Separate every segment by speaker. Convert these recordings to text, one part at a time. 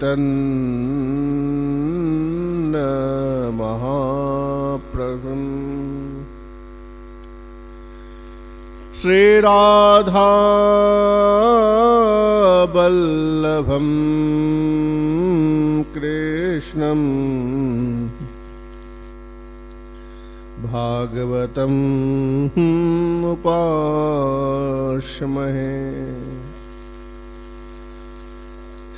Speaker 1: चैतन्य महाप्रभुं श्री राधा वल्लभं कृष्णं भागवतम् उपास्महे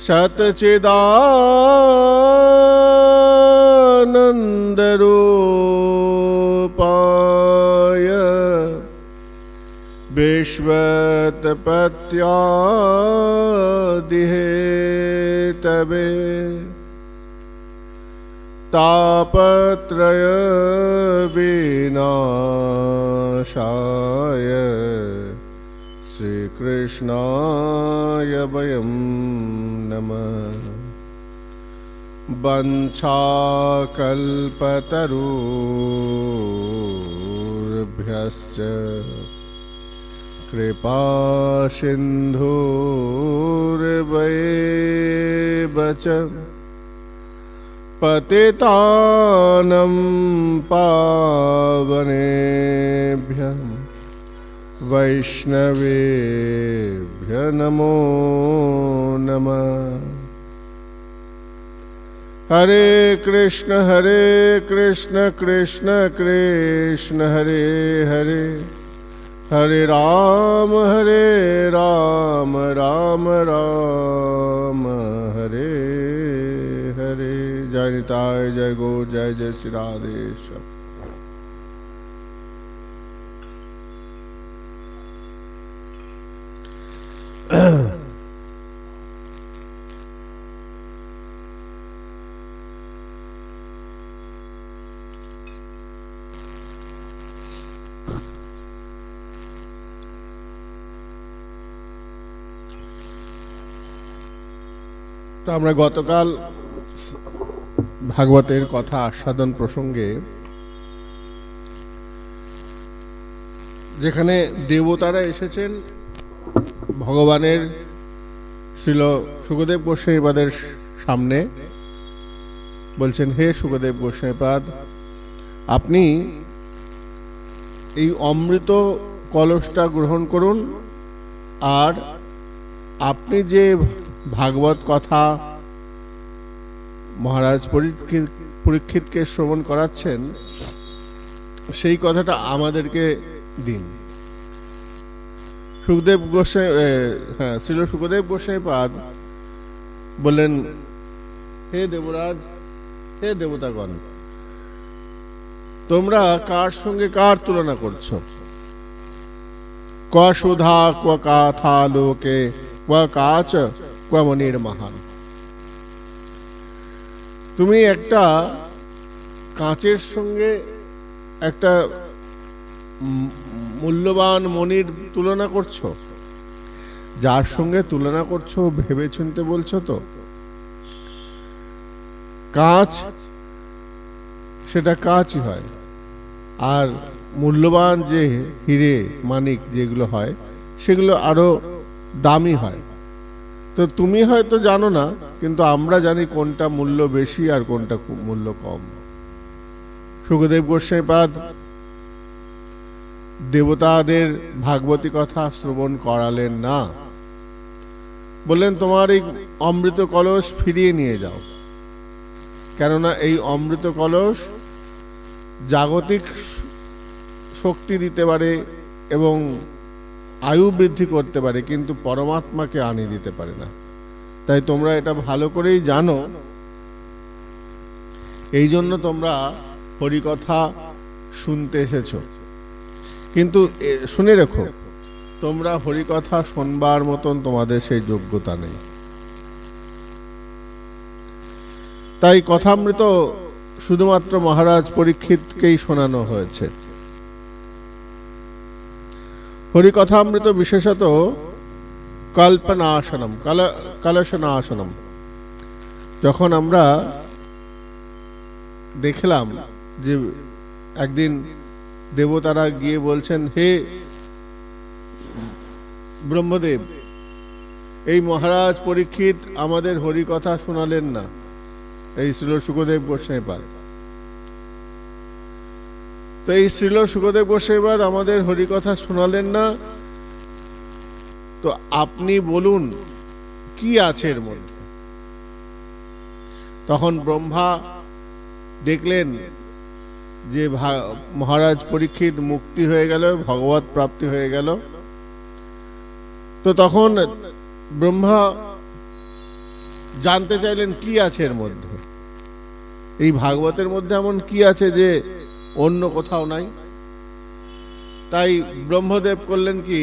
Speaker 1: सच्चिदानन्दरूपाय विश्वोत्पत्त्यादिहेतवे तापत्रय विनाशाय श्रीकृष्णाय वयं नमः। वंशाकल्पतरुभ्यश्च कृपासिन्धुर्वैव च पतितानं पावनेभ्यः वैष्णवेभ्यो नमो नमः। हरे कृष्ण कृष्ण कृष्ण हरे हरे, हरे राम राम राम हरे हरे। जय निताय, जय गौर, जय जय श्री राधेश्याम। তো আমরা গতকাল ভাগবতের কথা আস্বাদন প্রসঙ্গে যেখানে দেবতারা এসেছেন ভগবানের শ্রীল সুখদেব গোস্বামীপাদের সামনে, বলছেন হে সুখদেব গোস্বামীপাদ, আপনি এই অমৃত কলসটা গ্রহণ করুন, আর আপনি যে ভাগবত কথা মহারাজ পরীক্ষিতকে শ্রবণ করাচ্ছেন সেই কথাটা আমাদেরকে দিন। সুখদেব গোস্বামী শ্রীল সুখদেব গোস্বামীপাদ বললেন, হে দেবরাজ, হে দেবতাগণ, তোমরা কার সঙ্গে কার তুলনা করছো? ক সুধা ক কাথা লোকে ক কাচ ক মনির মহান। তুমি একটা কাঁচের সঙ্গে একটা মূল্যবান মনির তুলনা করছো। যার সঙ্গে তুলনা করছো ভেবে চিনতে বলছো তো? কাঁচ সেটা কাঁচই হয়, আর মূল্যবান যে হিরে মানিক যেগুলো হয় সেগুলো আরো দামি হয়। তো তুমি হয়তো জানো না, কিন্তু আমরা জানি কোনটা মূল্য বেশি আর কোনটা মূল্য কম। সুখদেব গোস্বামীপাদ দেবতাদের ভাগবতী কথা শ্রবণ করালেন না, বললেন তোমার এই অমৃত কলস ফিরিয়ে নিয়ে যাও, কেননা এই অমৃত কলস জাগতিক শক্তি দিতে পারে এবং আয়ু বৃদ্ধি করতে পারে, কিন্তু পরমাত্মাকে আনিয়ে দিতে পারে না। তাই তোমরা এটা ভালো করেই জানো, এই জন্য তোমরা হরিকথা শুনতে এসেছো। কিন্তু শুনে রেখো, তোমরা হরিকথা শোনবার মতন তোমাদের সেই যোগ্যতা নেই। তাই কথামৃত শুধুমাত্র মহারাজ পরীক্ষিতকেই শোনানো হয়েছে। হরিকথামৃত বিশেষত কল্পনাশনম কলশনাশনম। যখন আমরা দেখলাম যে একদিন দেবতারা গিয়ে বলছেন, হে ব্রহ্মদেব, এই মহারাজ পরীক্ষিত আমাদের হরি কথা শোনালেন না, এই শ্রীল শুকদেব গোস্বামীপাদ। তো এই শ্রীল শুকদেব গোস্বামীপাদ আমাদের হরি কথা শোনালেন না, তো আপনি বলুন কি আছে এর মধ্যে। তখন ব্রহ্মা দেখলেন যে মহারাজ পরীক্ষিত মুক্তি হয়ে গেল, ভগবত প্রাপ্তি হয়ে গেল। তো তখন ব্রহ্মা জানতে চাইলেন কি আছে এর মধ্যে, এই ভাগবতের মধ্যে এমন কি আছে যে অন্য কোথাও নাই। তাই ব্রহ্মদেব করলেন কি,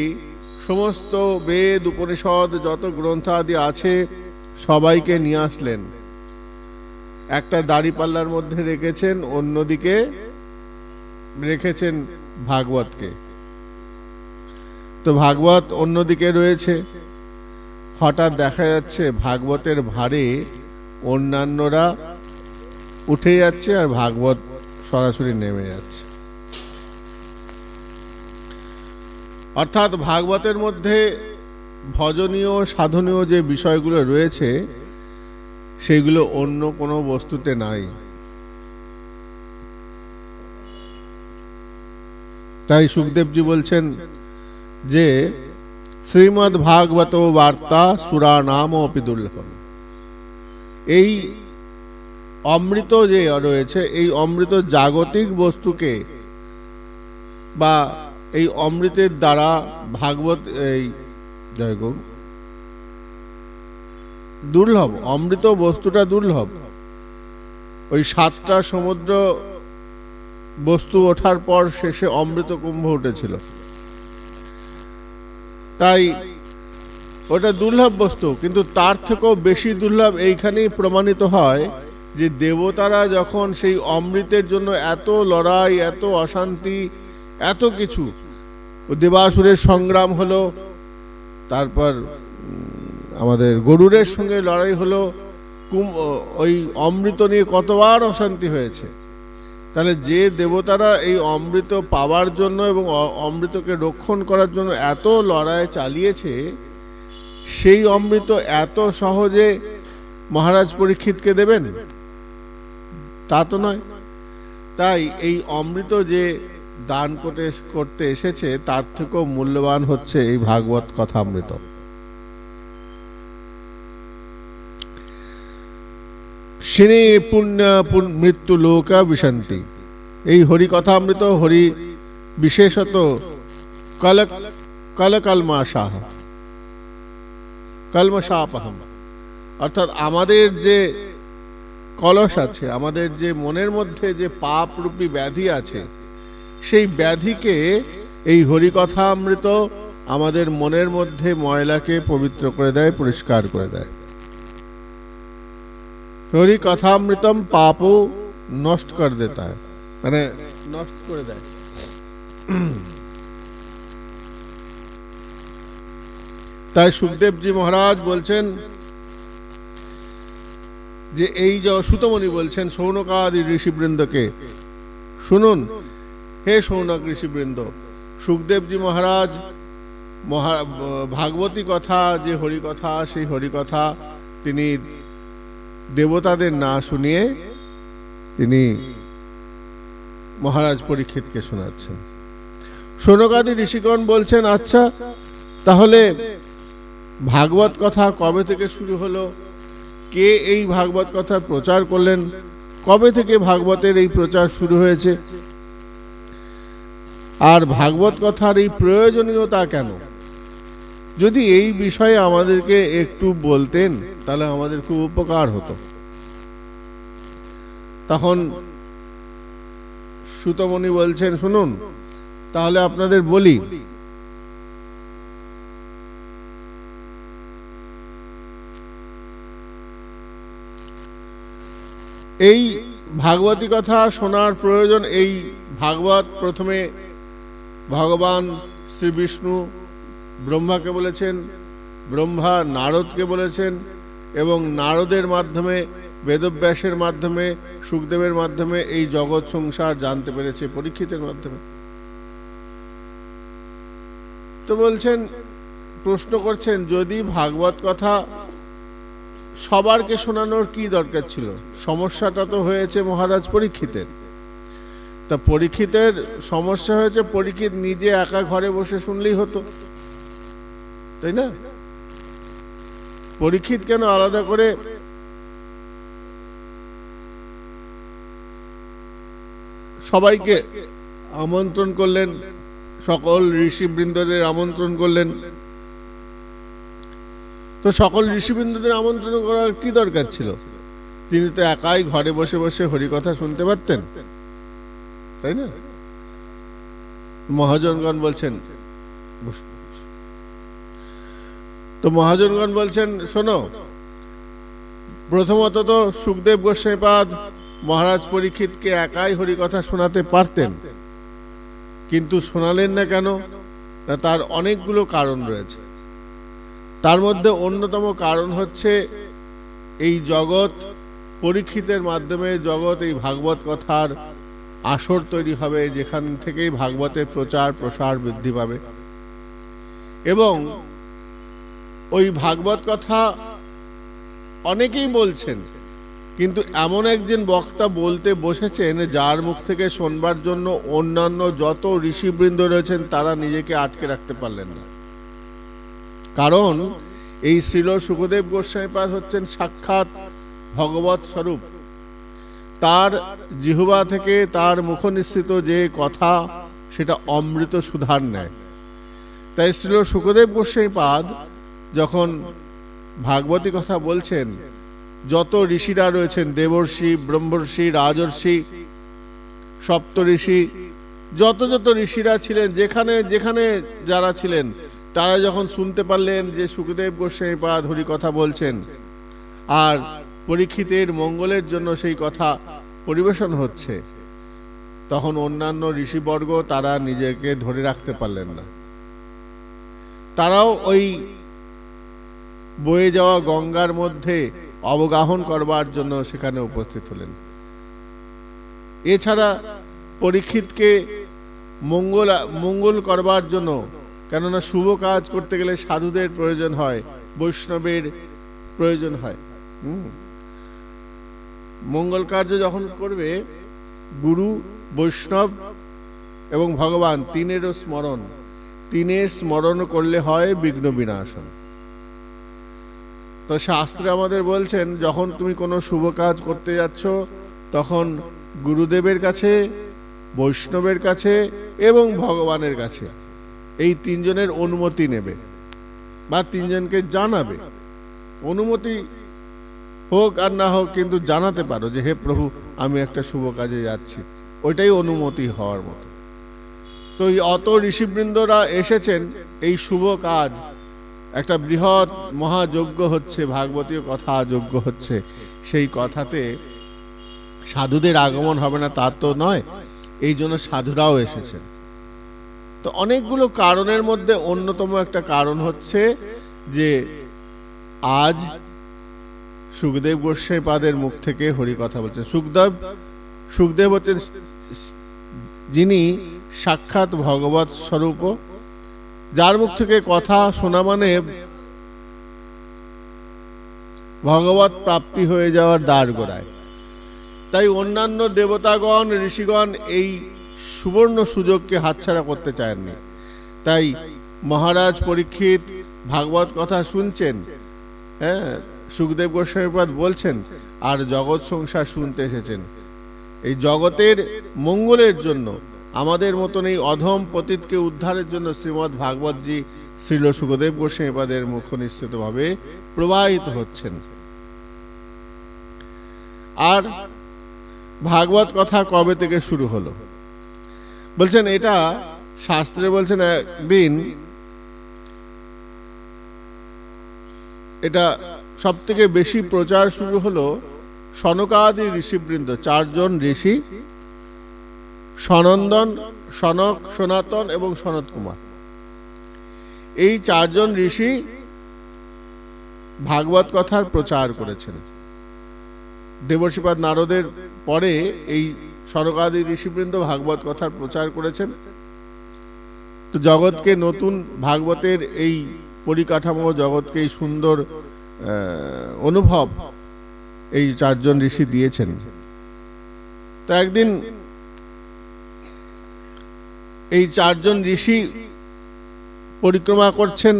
Speaker 1: সমস্ত বেদ উপনিষদ যত গ্রন্থ আদি আছে সবাইকে নিয়ে আসলেন, একটা দাড়িপাল্লার মধ্যে রেখেছেন, অন্যদিকে রেখেছেন ভাগবতকে। তো ভাগবত অন্যদিকে রয়েছে। হঠাৎ দেখা যাচ্ছে ভাগবতের ভারে অন্যান্যরা উঠে যাচ্ছে আর ভাগবত সরাসরি নেমে যাচ্ছে। অর্থাৎ ভাগবতের মধ্যে ভজনীয় সাধনীয় যে বিষয়গুলো রয়েছে সেগুলো অন্য কোনো বস্তুতে নাই। তাই সুখদেবজি বলছেন যে শ্রীমদ্ ভাগবত বার্তা সুরা নাম অপি দুর্লভম। এই অমৃত যে রয়েছে, এই অমৃত জাগতিক বস্তুকে বা এই অমৃতের দ্বারা ভাগবত এই জয়গো দুর্লভ, অমৃত বস্তুটা দুর্লভ। ওই 7টা সমুদ্র বস্তু ওঠার পর শেষে অমৃত কুম্ভ উঠেছিল, তাই ওটা দুর্লভ বস্তু। কিন্তু তার থেকেও বেশি দুর্লভ এইখানেই প্রমাণিত হয় যে দেবতারা যখন সেই অমৃতের জন্য এত লড়াই, এত অশান্তি, এত কিছু, দেবাসুরের সংগ্রাম হলো, তারপর আমাদের গরুরের সঙ্গে লড়াই হলো, ওই অমৃত নিয়ে কতবার অশান্তি হয়েছে। তাহলে যে দেবতারা এই অমৃত পাওয়ার জন্য এবং অমৃতকে রক্ষণ করার জন্য এত লড়াই চালিয়েছে, সেই অমৃত এত সহজে মহারাজ পরীক্ষিতকে দেবেন তা তো নয়। তাই এই অমৃত যে দান করতে এসেছে তার থেকেও মূল্যবান হচ্ছে এই ভাগবত কথা অমৃত। সিনে পুণ্য মৃত্যু লোকা বিশান্তি। এই হরি কথা অমৃত, হরি বিশেষত কলকলমাশাহ কলমশাপহম। অর্থাৎ আমাদের যে কলস আছে, আমাদের যে মনের মধ্যে যে পাপ রূপী ব্যাধি আছে, সেই ব্যাধিকে এই হরি কথা অমৃত আমাদের মনের মধ্যে ময়লাকে পবিত্র করে দেয়, পরিষ্কার করে দেয়। হরি কথামৃতম পাপও নষ্ট করে দেতা है, মানে নষ্ট করে দেয়। তাই সুখদেবজি মহারাজ বলছেন যে এই যে সুতমণি বলছেন শৌনকাদি ঋষিবৃন্দকে, শুনুন হে শৌনক ঋষিবৃন্দ, সুখদেবজি মহারাজ ভাগবতী কথা যে হরি কথা, সেই হরি কথা তিনি দেবতাদের না শুনিয়ে তিনি মহারাজ পরীক্ষিতকে শোনাচ্ছেন। শৌনকাদি ঋষিগণ বলছেন, আচ্ছা তাহলে ভাগবত কথা কবে থেকে শুরু হলো, কে এই ভাগবত কথা প্রচার করলেন, কবে থেকে ভাগবতের এই প্রচার শুরু হয়েছে, আর ভাগবত কথার এই প্রয়োজনীয়তা কেন? যদি এই বিষয়ে আমাদেরকে একটু বলতেন তাহলে আমাদের খুব উপকার হতো। তখন সুতমণি বলছেন, শুনুন তাহলে আপনাদের বলি। এই ভাগবতী কথা শোনার প্রয়োজন। এই ভাগবত প্রথমে ভগবান শ্রী বিষ্ণু ব্রহ্মাকে বলেছেন, ব্রহ্মা নারদকে বলেছেন, এবং নারদের মাধ্যমে, বেদব্যাসের মাধ্যমে, সুখদেবের মাধ্যমে এই জগৎ সংসার জানতে পেরেছে পরীক্ষিতের মাধ্যমে। তো বলছেন প্রশ্ন করছেন, যদি ভাগবত কথা সবারকে শোনানোর কি দরকার ছিল? সমস্যাটা তো হয়েছে মহারাজ পরীক্ষিতের। তা পরীক্ষিতের সমস্যা হয়েছে, পরীক্ষিত নিজে একা ঘরে বসে শুনলেই হতো, তাই না? পরীক্ষিত কেন আলাদা করে সবাইকে আমন্ত্রণ করলেন, সকল ঋষিবৃন্দদের আমন্ত্রণ করলেন? তো সকল ঋষিবৃন্দদের আমন্ত্রণ করার কি দরকার ছিল? তিনি তো একাই ঘরে বসে বসে হরিকথা শুনতে পারতেন, তাই না? মহাজনগণ বলছেন, তো মহাজনগণ বলছেন, শোনো, প্রথমত তো সুখদেব গোস্বামীপাদ মহারাজ পরীক্ষিতকে একাই হরিকথা শোনাতে পারতেন, কিন্তু শোনালেন না কেন? না, তার অনেকগুলো কারণ রয়েছে। তার মধ্যে অন্যতম কারণ হচ্ছে, এই জগৎ পরীক্ষিতের মাধ্যমে জগৎ এই ভাগবত কথার আসর তৈরি হবে, যেখান থেকেই ভাগবতের প্রচার প্রসার বৃদ্ধি পাবে। এবং ওই ভাগবত কথা অনেকেই বলছেন, কিন্তু এমন একজন বক্তা বলতে বসেছেন যার মুখ থেকে শোনবার জন্য অন্যান্য যত ঋষিবৃন্দ রয়েছেন তারা নিজেকে আটকে রাখতে পারলেন না। কারণ এই শ্রীল সুখদেব গোস্বামীপাদ হচ্ছেন সাক্ষাৎ ভগবৎ স্বরূপ। তার জিহ্বা থেকে তার মুখনিসৃত যে কথা, সেটা অমৃত সুধার ন্যায়। তাই শ্রীল সুখদেব গোস্বামীপাদ যখন ভাগবতী কথা বলছেন, যত ঋষিরা রয়েছেন, দেবর্ষি, ব্রহ্মর্ষি, রাজর্ষি, সপ্ত ঋষি, যত যত ঋষিরা ছিলেন, যেখানে যেখানে যারা ছিলেন, তারা যখন শুনতে পারলেন যে সুখদেব গোস্বামীপাদ হরি কথা বলছেন আর পরীক্ষিতের মঙ্গলের জন্য সেই কথা পরিবেশন হচ্ছে, তখন অন্যান্য ঋষিবর্গ তারা নিজেকে ধরে রাখতে পারলেন না। তারাও ওই বয়ে যাওয়া গঙ্গার মধ্যে অবগাহন করবার জন্য সেখানে উপস্থিত হলেন। এছাড়া পরীক্ষিতকে মঙ্গল করবার জন্য, কেননা শুভ কাজ করতে গেলে সাধুদের প্রয়োজন হয়, বৈষ্ণবের প্রয়োজন হয়। মঙ্গল কার্য যখন করবে, গুরু, বৈষ্ণব এবং ভগবান তিনেরও স্মরণ, তিনের স্মরণ করলে হয় বিঘ্ন বিনাশন। তো শাস্ত্রে আমাদের বলছেন, যখন তুমি কোনো শুভ কাজ করতে যাচ্ছ, তখন গুরুদেবের কাছে, বৈষ্ণবের কাছে এবং ভগবানের কাছে এই তিনজনের অনুমতি নেবে বা তিনজনকে জানাবে। অনুমতি হোক আর না হোক, কিন্তু জানাতে পারো যে হে প্রভু, আমি একটা শুভ কাজে যাচ্ছি, ওইটাই অনুমতি হওয়ার মতো। তো এই অত ঋষিবৃন্দরা এসেছেন, এই শুভ কাজ, একটা বৃহৎ মহাযজ্ঞ হচ্ছে, ভাগবতীয় কথা যজ্ঞ হচ্ছে। সেই কথাতে সাধুদের আগমন হবে না তা তো নয়, এই জন্য সাধুরাও এসেছেন। তো অনেকগুলো কারণের মধ্যে অন্যতম একটা কারণ হচ্ছে যে আজ সুখদেব গোস্বামীপাদের মুখ থেকে হরি কথা বলছেন। সুখদেব হচ্ছেন যিনি সাক্ষাৎ ভগবৎ স্বরূপ, যার মুখ থেকে কথা শোনা মানে ভগবৎ প্রাপ্তি হয়ে যাওয়ার দ্বার গোড়ায়। তাই অন্যান্য দেবতাগণ, ঋষিগণ এই সুবর্ণ সুযোগকে হাতছাড়া করতে চাননি। তাই মহারাজ পরীক্ষিত ভাগবত কথা শুনছেন, হ্যাঁ, সুখদেব গোস্বামীপাদ বলছেন, আর জগৎ সংসার শুনতে এসেছেন। এই জগতের মঙ্গলের জন্য, আমাদের মতন এই অধম পতিতকে উদ্ধারের জন্য শ্রীমদ্ ভাগবতজি শ্রীল সুখদেব গোস্বামীপাদের মুখ নিশ্চিত ভাবে প্রবাহিত হচ্ছেন। আর ভাগবত কথা কবে থেকে শুরু হলো বলছেন, এটা শাস্ত্রে বলছেন একদিন, এটা সব থেকে বেশি প্রচার শুরু হলো সনকাদি ঋষিবৃন্দ, চারজন ঋষি, সনন্দন, সনক, সনাতন এবং সনত কুমার। এই চারজন ঋষি ভাগবত কথার প্রচার করেছেন। দেবর্ষিপাদ নারদের পরে এই সনকাদি ঋষিবৃন্দ ভাগবত কথার প্রচার করেছেন। তো জগৎকে নতুন ভাগবতের এই পরিকাঠামো, জগৎকে এই সুন্দর অনুভব এই চারজন ঋষি দিয়েছেন। তা একদিন এই চারজন ঋষি পরিক্রমা করছেন,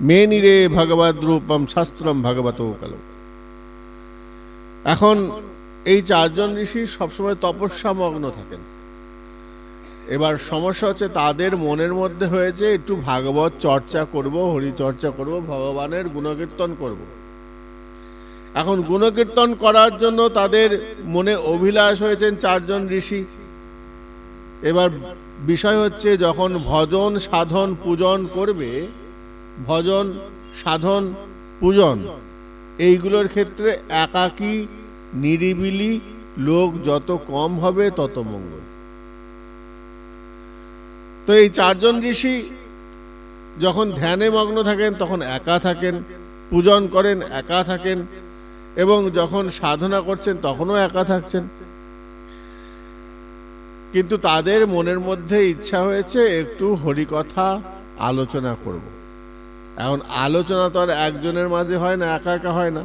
Speaker 1: মেনিরে ভগবদ রূপম শাস্ত্রম ভগবত কালো। এখন এই চারজন ঋষি সবসময় তপস্যা মগ্ন থাকেন। এবার সমস্যা হচ্ছে তাদের মনের মধ্যে হয়েছে একটু ভাগবত চর্চা করব, হরি চর্চা করব, ভগবানের গুণকীর্তন করব। এখন গুণকীর্তন করার জন্য তাদের মনে অভিলাষ হয়েছেন চারজন ঋষি। এবার বিষয় হচ্ছে যখন ভজন সাধন পূজন করবে, ভজন সাধন পূজন এইগুলোর ক্ষেত্রে একাকী নিরিবিলি লোক যত কম হবে তত মঙ্গল। তো এই চারজন ঋষি যখন ধ্যানে মগ্ন থাকেন তখন একা থাকেন, পূজন করেন একা থাকেন, এবং যখন সাধনা করছেন তখনও একা থাকছেন। কিন্তু তাদের মনের মধ্যে ইচ্ছা হয়েছে একটু হরিকথা আলোচনা করব। এখন আলোচনা তো আর একজনের মাঝে হয় না, একা একা হয় না,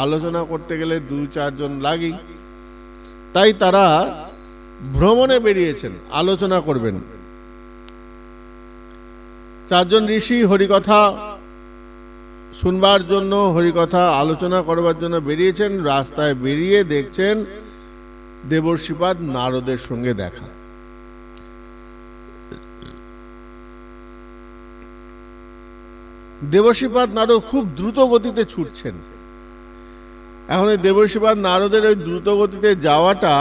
Speaker 1: আলোচনা করতে গেলে 2-4 জন লাগেই। তাই তারা ভ্রমণে বেরিয়েছেন, আলোচনা করবেন। চারজন ঋষি হরিকথা শুনবার জন্য, হরিকথা আলোচনা করবার জন্য বেরিয়েছেন। রাস্তায় বেরিয়ে দেখছেন দেবর্ষিপাদ নারদের সঙ্গে দেখা। দেবর্ষিপাদ নারদ খুব দ্রুত গতিতে ছুটছেন। এখন এই দেবর্ষিপাদ নারদের ওই দ্রুত গতিতে যাওয়াটা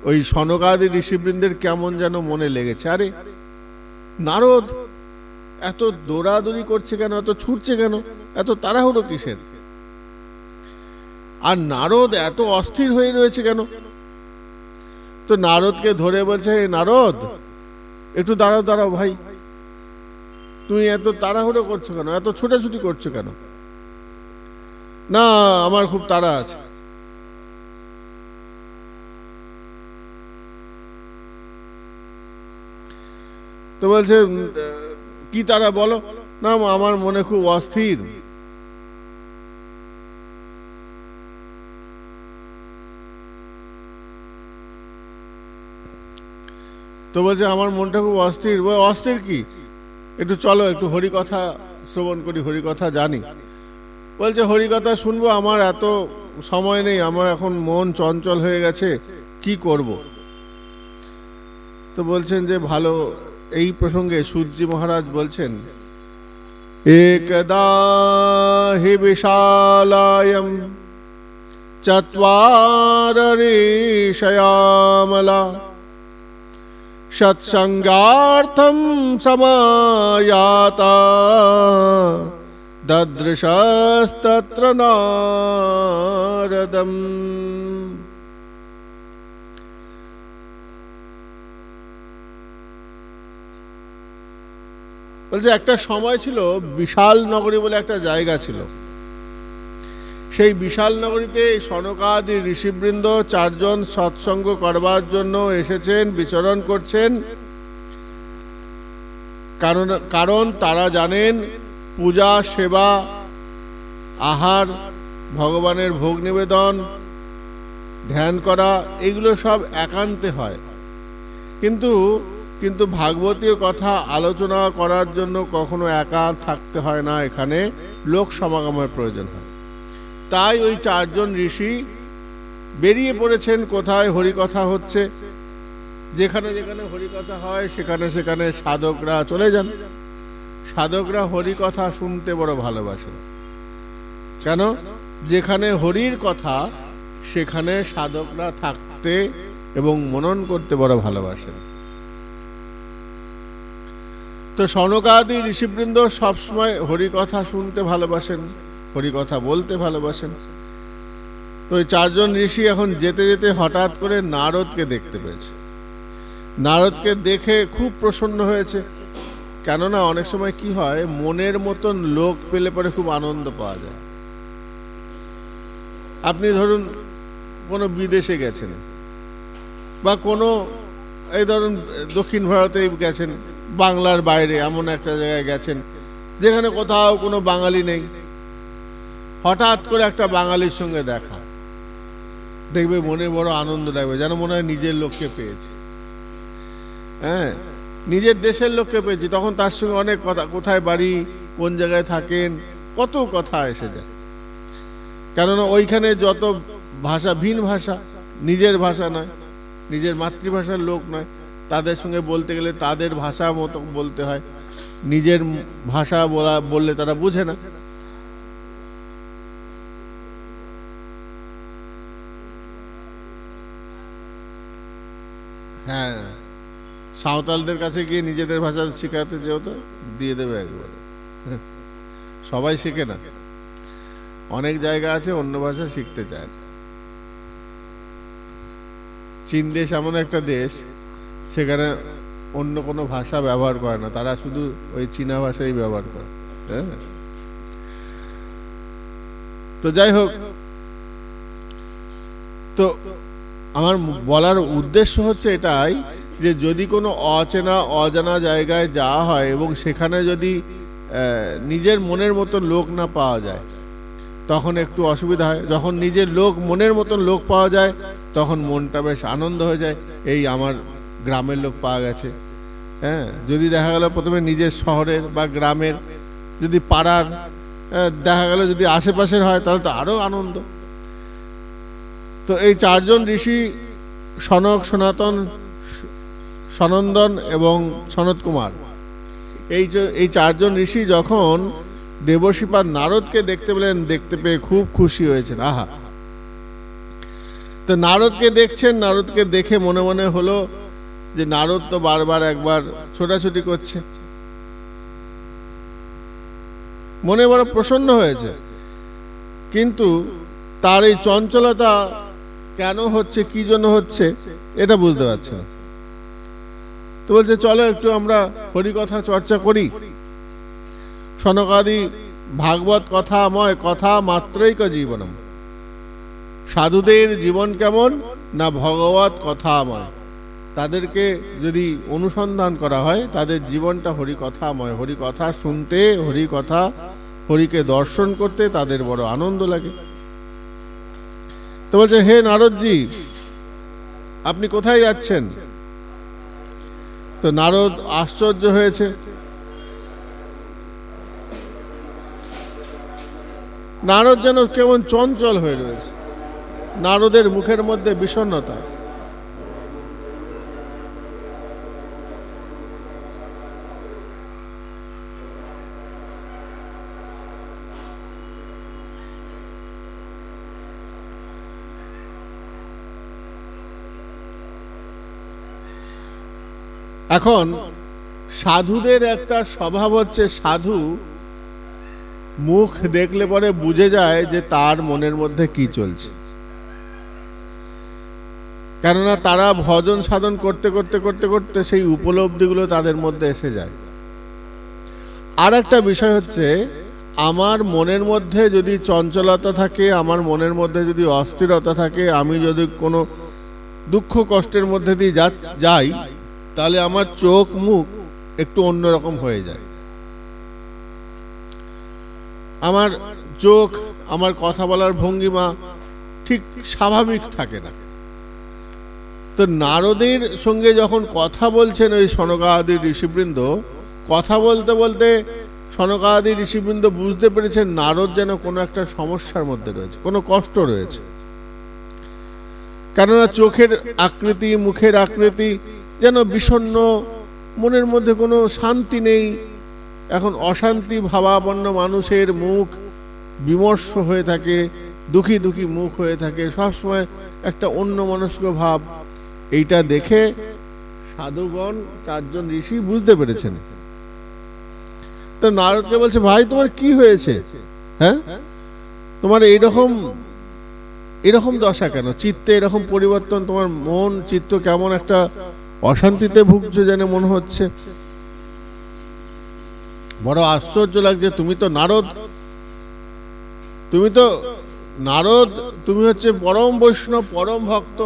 Speaker 1: ওই সনকাদি ঋষিবৃন্দের কেমন যেন মনে লেগেছে। আরে নারদ এত দৌড়াদৌড়ি করছে কেন, এত ছুটছে কেন, এত তাড়াহুড়ো কিসের? আর নারদ এত অস্থির হয়ে রয়েছে কেন? তো নারদকে ধরে বলছে, নারদ একটু দাঁড়াও দাঁড়াও ভাই, তুমি এত তাড়াহুড়ো করছো কেন, এত ছোটাছুটি করছো কেন? না, আমার খুব তাড়া আছে। তো বলছে কি তাড়া বলো? না, আমার মনে খুব অস্থির। তো বলছে আমার মনটা খুব অস্থির। অস্থির কি? একটু চলো, একটু হরিকথা শ্রবণ করি, হরিকথা জানি। বলছে হরিকথা শুনবো, আমার এত সময় নেই, আমার এখন মন চঞ্চল হয়ে গেছে, কি করব? তো বলছেন যে ভালো। এই প্রসঙ্গে সূর্যি মহারাজ বলছেন, একদা হি বিশালায়ম চত্বার ঋষয়ামলা সৎসঙ্গার্থম সমায়াতা দদৃশস্তত্র নারদম। বলছে একটা সময় ছিল, বিশাল নগরী বলে একটা জায়গা ছিল। সেই বিশাল নগরীতে সনকাদি ঋষিবৃন্দ 4 জন সৎসঙ্গ করবার জন্য এসেছেন, বিচরণ করছেন। কারণ তারা জানেন পূজা, সেবা, আহার, ভগবানের ভোগ নিবেদন, ধ্যান করা, এগুলো সব একান্তে হয়। কিন্তু ভাগবতীয় কথা আলোচনা করার জন্য কখনো একা থাকতে হয় না, এখানে লোক সমাগমের প্রয়োজন হয়। তাই ওই 4 জন ঋষি বেরিয়ে পড়েছেন। কোথায় হরিকথা হচ্ছে, যেখানে যেখানে হরিকথা হয় সেখানে সেখানে সাধকরা চলে যান। সাধকরা হরিকথা শুনতে বড় ভালোবাসেন। কেন? যেখানে হরির কথা সেখানে সাধকরা থাকতে এবং মনন করতে বড় ভালোবাসেন। তো সনকাদি ঋষিবৃন্দ সবসময় হরিকথা শুনতে ভালোবাসেন, হরিকথা বলতে ভালোবাসেন। তো ওই 4 জন ঋষি এখন যেতে যেতে হঠাৎ করে নারদকে দেখতে পেয়েছে। নারদকে দেখে খুব প্রসন্ন হয়েছে। কেননা অনেক সময় কি হয়, মনের মতন লোক পেলে পরে খুব আনন্দ পাওয়া যায়। আপনি ধরুন কোনো বিদেশে গেছেন, বা কোনো এই ধরুন দক্ষিণ ভারতে গেছেন, বাংলার বাইরে এমন একটা জায়গায় গেছেন, যেখানে কোথাও কোনো বাঙালি নেই, হঠাৎ করে একটা বাঙালির সঙ্গে দেখা, দেখবে মনে বড় আনন্দ লাগবে, যেন মনে হয় নিজের লোককে পেয়েছি। হ্যাঁ, নিজের দেশের লোককে পেয়েছি। তখন তার সঙ্গে অনেক কথা, কোথায় বাড়ি, কোন জায়গায় থাকেন, কত কথা এসে যায়। কেননা ওইখানে যত ভাষা, ভিন ভাষা, নিজের ভাষা নয়, নিজের মাতৃভাষার লোক নয়, তাদের সঙ্গে বলতে গেলে তাদের ভাষা মতো বলতে হয়, নিজের ভাষা বললে তারা বুঝে না। হ্যাঁ, সাঁওতালদের কাছে গিয়ে নিজেদের ভাষা শেখাতে যেহেতু দিয়ে দেবে একবার, সবাই শেখে না, অনেক জায়গা আছে অন্য ভাষা শিখতে চায় না। চীন দেশ এমন একটা দেশ, সেখানে অন্য কোনো ভাষা ব্যবহার করে না, তারা শুধু ওই চীনা ভাষাই ব্যবহার করে। হ্যাঁ, তো যাই হোক, তো আমার বলার উদ্দেশ্য হচ্ছে এটাই যে যদি কোনো অচেনা অজানা জায়গায় যাওয়া হয় এবং সেখানে যদি নিজের মনের মতো লোক না পাওয়া যায়, তখন একটু অসুবিধা হয়। যখন নিজের লোক, মনের মতন লোক পাওয়া যায়, তখন মনটা বেশ আনন্দ হয়ে যায়, এই আমার গ্রামের লোক পাওয়া গেছে। হ্যাঁ, যদি দেখা গেল প্রথমে নিজের শহরের বা গ্রামের, যদি পাড়ার দেখা গেল যদি আশেপাশের হয়, তাহলে তো আরো আনন্দ। তো এই চারজন ঋষি, সনক, সনাতন, সনন্দন এবং সনত কুমার, এই চারজন ঋষি যখন দেবর্ষিপাদ নারদকে দেখতে পেলেন, দেখতে পেয়ে খুব খুশি হয়েছেন। আহা, তো নারদকে দেখছেন, নারদকে দেখে মনে মনে হলো যে নারদ তো বারবার একবার ছোটাছুটি করছে, মনে বড় প্রসন্ন হয়েছে, কিন্তু তার এই চঞ্চলতা কেন হচ্ছে, কি জন্য হচ্ছে, এটা বুঝতে পারছে না। তো বলছে চলো একটু আমরা হরিকথা চর্চা করি। সনকাদি ভাগবত কথাময়, কথা মাত্রই জীবনম। সাধুদের জীবন কেমন না ভগবত কথাময়। তাদেরকে যদি অনুসন্ধান করা হয়, তাদের জীবনটা হরিকথাময়। হরিকথা শুনতে, হরিকথা, হরিকে দর্শন করতে তাদের বড় আনন্দ লাগে। তো বলছে, হে নারদজি, আপনি কোথায় যাচ্ছেন? তো নারদ আশ্চর্য হয়েছে। নারদ যেন কেমন চঞ্চল হয়ে রয়েছে, নারদের মুখের মধ্যে বিষণ্ণতা। এখন সাধুদের একটা স্বভাব হচ্ছে, সাধু মুখ দেখলে পরে বুঝে যায় যে তার মনের মধ্যে কি চলছে। কেননা তারা ভজন সাধন করতে করতে করতে করতে সেই উপলব্ধিগুলো তাদের মধ্যে এসে যায়। আর একটা বিষয় হচ্ছে, আমার মনের মধ্যে যদি চঞ্চলতা থাকে, আমার মনের মধ্যে যদি অস্থিরতা থাকে, আমি যদি কোনো দুঃখ কষ্টের মধ্যে দিয়ে যাই, তাহলে আমার চোখ মুখ একটু অন্যরকম হয়ে যায়। আমার চোখ, আমার কথা বলার ভঙ্গিমা ঠিক স্বাভাবিক থাকে না। তো নারদের সঙ্গে যখন কথা বলছেন ওই সনকাদি ঋষিবৃন্দ, কথা বলতে বলতে সনকাদি ঋষিবৃন্দ বুঝতে পেরেছেন নারদ যেন কোনো একটা সমস্যার মধ্যে রয়েছে, কোনো কষ্ট রয়েছে। কেননা চোখের আকৃতি, মুখের আকৃতি যেন বিষণ্ণ, মনের মধ্যে কোনো শান্তি নেই। এখন অশান্তি ভাবাপন্ন মানুষের মুখ বিমর্ষ হয়ে থাকে, দুঃখী দুঃখী মুখ হয়ে থাকে, সবসময় একটা অন্যমনস্ক ভাব। এইটা দেখে সাধুগণ, চারজন ঋষি বুঝতে পেরেছেন। তো নারদকে বলছে, ভাই তোমার কি হয়েছে? হ্যাঁ, তোমার এরকম দশা কেন? চিত্তে এরকম পরিবর্তন, তোমার মন চিত্ত কেমন একটা অশান্তিতে ভুগছে যেন মনে হচ্ছে। বড় আশ্চর্য লাগছে, তুমি তো নারদ, তুমি হচ্ছে পরম বৈষ্ণব, পরম ভক্ত।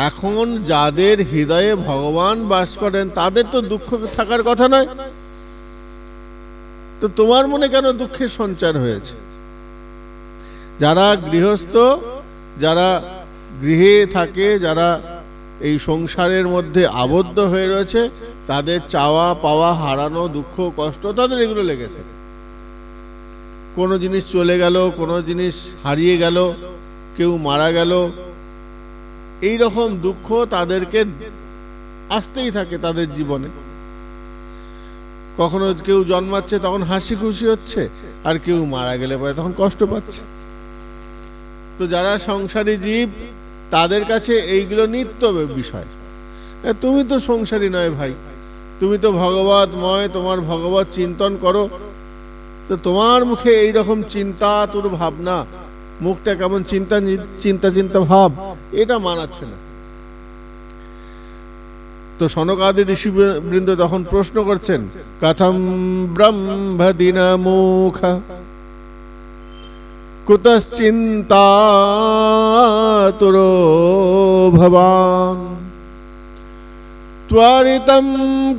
Speaker 1: এখন যাদের হৃদয়ে ভগবান বাস করেন, তাদের তো দুঃখ থাকার কথা নয়। তো তোমার মনে কেন দুঃখের সঞ্চার হয়েছে? যারা গৃহস্থ, যারা গৃহে থাকে, যারা এই সংসারের মধ্যে আবদ্ধ হয়ে রয়েছে, তাদের চাওয়া পাওয়া, হারানো, দুঃখ কষ্ট, তাদের এগুলো লেগে থাকে। কোনো জিনিস চলে গেল, কোনো জিনিস হারিয়ে গেল, কেউ মারা গেল, এই রকম দুঃখ তাদেরকে আসতেই থাকে তাদের জীবনে। কখনো কেউ জন্মাচ্ছে তখন হাসি খুশি হচ্ছে, আর কেউ মারা গেলে পরে তখন কষ্ট পাচ্ছে। তো যারা সংসারী জীব, তাদের কাছে এইগুলো নিত্য বিষয়। তুমি তো সংসারী নয় ভাই, তুমি তো ভগবতময়, তোমার ভগবত চিন্তন করো, তো তোমার মুখে এই রকম চিন্তা, তোর ভাবনা, মুখটা কেমন চিন্তা চিন্তা চিন্তা ভাব, এটা মানাচ্ছে না। তো সনকাদি ঋষিবৃন্দ তখন প্রশ্ন করছেন, কথম ব্রহ্মদিনা মুখ কুতশ্চিন্তা তুরো ভবান ত্বরিতম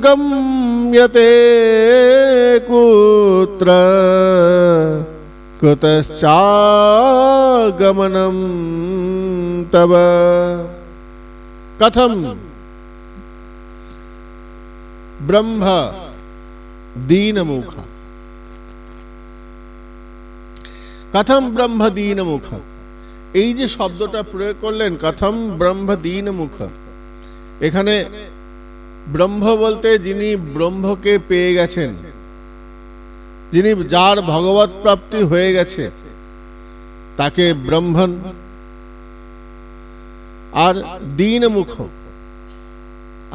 Speaker 1: গম্যতে কুত্র কুতশ্চাগমনম তব। কথম ব্রহ্ম দীনমুখ, কথম ব্রহ্ম দীনমুখ, এই যে শব্দটা প্রয়োগ করলেন, কথম ব্রহ্ম দীনমুখ, এখানে ব্রহ্ম বলতে যিনি ব্রহ্মকে পেয়ে গেছেন, যিনি, যার ভগবত প্রাপ্তি হয়ে গেছে, তাকে ব্রহ্মণ। আর দীনমুখ,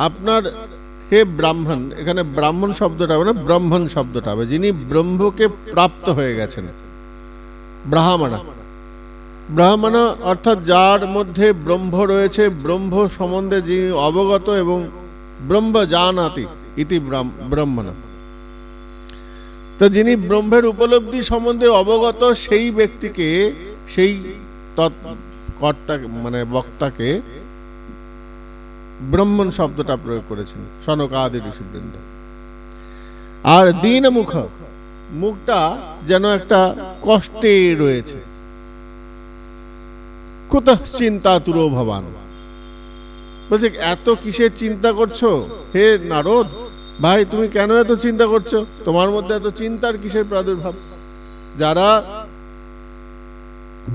Speaker 1: আপনার হে ব্রাহ্মণ, এখানে ব্রাহ্মণ শব্দটা হবে না, ব্রহ্মণ শব্দটা হবে, যিনি ব্রহ্মকে প্রাপ্ত হয়ে গেছেন। ব্রাহ্মণ, ব্রাহ্মণ অর্থাৎ যার মধ্যে ব্রহ্ম রয়েছে, ব্রহ্ম সম্বন্ধে যিনি অবগত এবং ব্রহ্ম জানাতি ইতি ব্রাহ্মণ। তো যিনি ব্রহ্মের উপলব্ধি সম্বন্ধে অবগত, সেই ব্যক্তিকে, সেই কর্তা মানে বক্তাকে ব্রাহ্মণ শব্দটা প্রয়োগ করেছেন সনকাদি ঋষিবৃন্দ। আর দীনমুখ, মুখটা যেন একটা কষ্টে রয়েছে। কুতঃ চিন্তা তুরো ভবান, বলছে এত কিসের চিন্তা করছো হে নারদ ভাই, তুমি কেন এত চিন্তা করছো? তোমার মধ্যে এত চিন্তার কিসের প্রাদুর্ভাব? যারা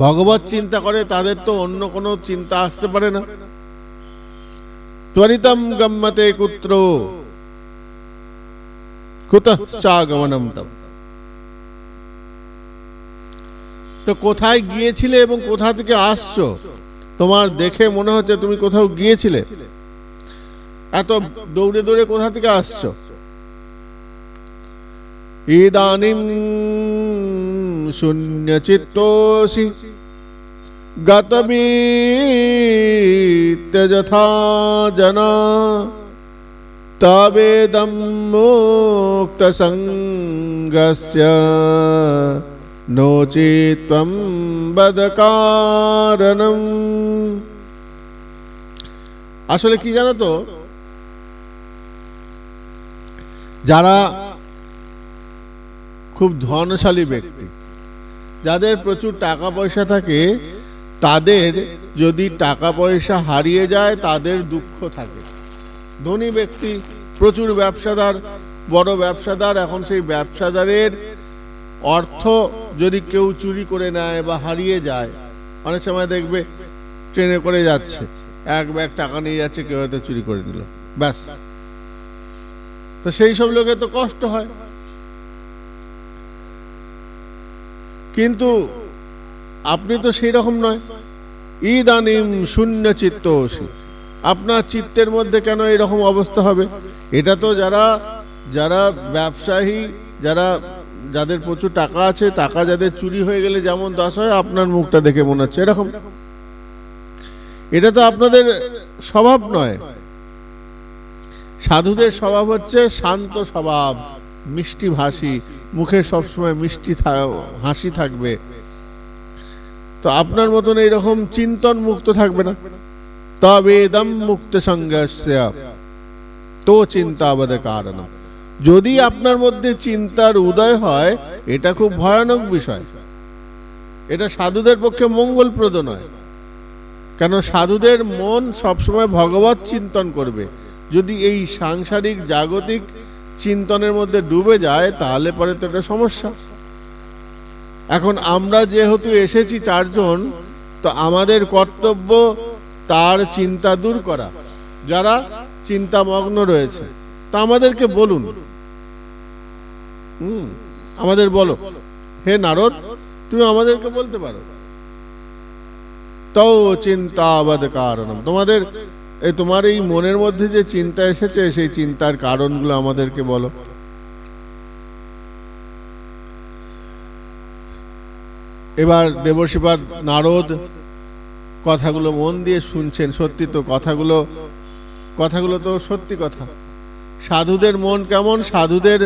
Speaker 1: ভগবত চিন্তা করে তাদের তো অন্য কোনো চিন্তা আসতে পারে না। ত্বরিতম গম্যতে কুত্র কুতশ্চাগমনম তব। তো কোথায় গিয়েছিলে এবং কোথা থেকে আসছো? তোমার দেখে মনে হচ্ছে তুমি কোথাও গিয়েছিলে, এত দৌড়ে দৌড়ে কোথা থেকে আসছো? ইদানিম শূন্যচিত্তোসি গতবীত্য যথা জনা তবেদম মুক্ত সঙ্গস্য নোচিত্বম বদ কারণম। আসলে কি জানো তো, যারা খুব ধনশালী ব্যক্তি, যাদের প্রচুর টাকা পয়সা থাকে, তাদের যদি টাকা পয়সা হারিয়ে যায় তাদের দুঃখ থাকে। ধনী ব্যক্তি, প্রচুর ব্যবসাদার, বড় ব্যবসাদার, এখন সেই ব্যবসাদারের অর্থ যদি কেউ চুরি করে নেয় বা হারিয়ে যায়, অনেক সময় দেখবে ট্রেনে করে যাচ্ছে, এক ব্যাগ টাকা নিয়ে যাচ্ছে, কেউ হয়তো চুরি করে নিল, ব্যাস। তো সেই সব লোকের তো কষ্ট হয়। কিন্তু আপনি তো সেই রকম নয়। ইদানিম শূন্য চিত্তোসি, আপনার চিত্তের মধ্যে কেন এরকম অবস্থা হবে? এটা তো যারা যারা ব্যবসায়ী, যাদের প্রচুর টাকা আছে, টাকা যাদের চুরি হয়ে গেলে যেমন দশা হয়, আপনার মুখটা দেখে মনে হচ্ছে এরকম। এটা তো আপনাদের স্বভাব নয়। সাধুদের স্বভাব হচ্ছে শান্ত স্বভাব, মিষ্টি ভাষী, মুখে সবসময় মিষ্টি হাসি থাকবে। তো আপনার মতন এইরকম চিন্তন মুক্ত থাকবে না। তবেদম মুক্ত সঙ্গস্য তো চিন্তাবদ কারণম, যদি আপনার মধ্যে চিন্তার উদয় হয়, এটা খুব ভয়ানক বিষয়। এটা সাধুদের পক্ষে মঙ্গলপ্রদ নয়। কেন সাধুদের মন সবসময় ভগবত চিন্তন করবে। যদি এই সাংসারিক জাগতিক চিন্তনের মধ্যে ডুবে যায়, তাহলে পরে তো এটা সমস্যা। এখন আমরা যেহেতু এসেছি চারজন, তো আমাদের কর্তব্য তার চিন্তা দূর করা। যারা চিন্তামগ্ন রয়েছে, তা আমাদেরকে বলুন। আমাদের বলো, হে নারদ, তুমি আমাদেরকে বলতে পারো। তো চিন্তাবাদ কারণম, তোমার এই মনের মধ্যে যে চিন্তা এসেছে, সেই চিন্তার কারণগুলো আমাদেরকে বলো। এবার দেবর্ষিপাদ নারদ কথাগুলো মন দিয়ে শুনছেন। সত্যি তো কথাগুলো তো সত্যি কথা। সাধুদের মন কেমন? সাধুদের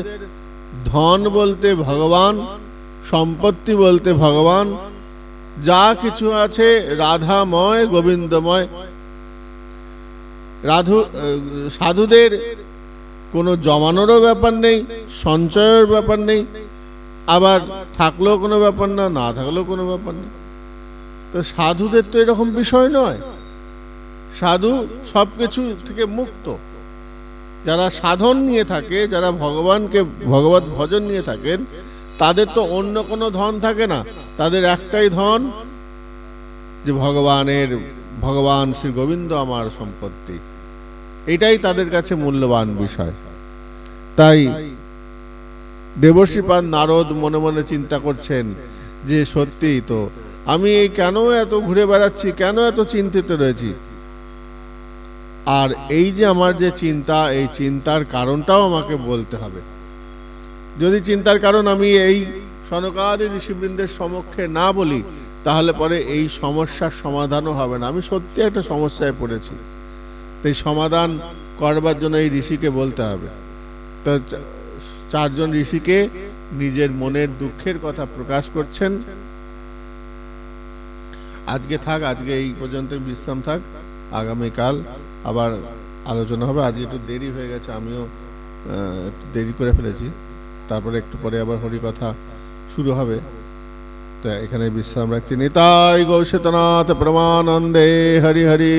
Speaker 1: ধন বলতে ভগবান, সম্পত্তি বলতে ভগবান, যা কিছু আছে রাধাময়, গোবিন্দময়। সাধুদের কোনো জমানোরও ব্যাপার নেই, সঞ্চয়ের ব্যাপার নেই, আবার থাকলেও কোনো ব্যাপার না, না থাকলেও কোনো ব্যাপার নেই। তো সাধুদের তো এরকম বিষয় নয়। সাধু সবকিছু থেকে মুক্ত। যারা সাধন নিয়ে থাকে, যারা ভগবত ভজন নিয়ে থাকেন, তাদের তো অন্য কোনো ধন থাকে না। তাদের একটাই ধন, যে ভগবান শ্রী গোবিন্দ আমার সম্পত্তি। এটাই তাদের কাছে মূল্যবান বিষয়। তাই দেবর্ষিপাদ নারদ মনে মনে চিন্তা করছেন যে সত্যিই তো আমি কেন এত ঘুরে বেড়াচ্ছি, কেন এত চিন্তিত রয়েছি। আর এই যে আমার যে চিন্তা, এই চিন্তার কারণটাও আমাকে বলতে হবে। যদি চিন্তার কারণ আমি এই সনকাদি ঋষিবৃন্দের সমক্ষে না বলি, তাহলে পরে এই সমস্যার সমাধানও হবে না। আমি সত্যি একটা সমস্যায় পড়েছি, তাই সমাধান করবার জন্য এই ঋষিকে বলতে হবে। তো চারজন ঋষিকে নিজের মনের দুঃখের কথা প্রকাশ করছেন। আজকে এই পর্যন্ত বিশ্রাম থাক। আগামীকাল আবার আলোচনা হবে। আজকে একটু দেরি হয়ে গেছে, আমিও একটু দেরি করে ফেলেছি। তারপরে একটু পরে আবার হরিকথা শুরু হবে। তো এখানে বিশ্রাম রাখছি। নিতাই গৌরচেতনাথ প্রমানন্দে হরি হরি।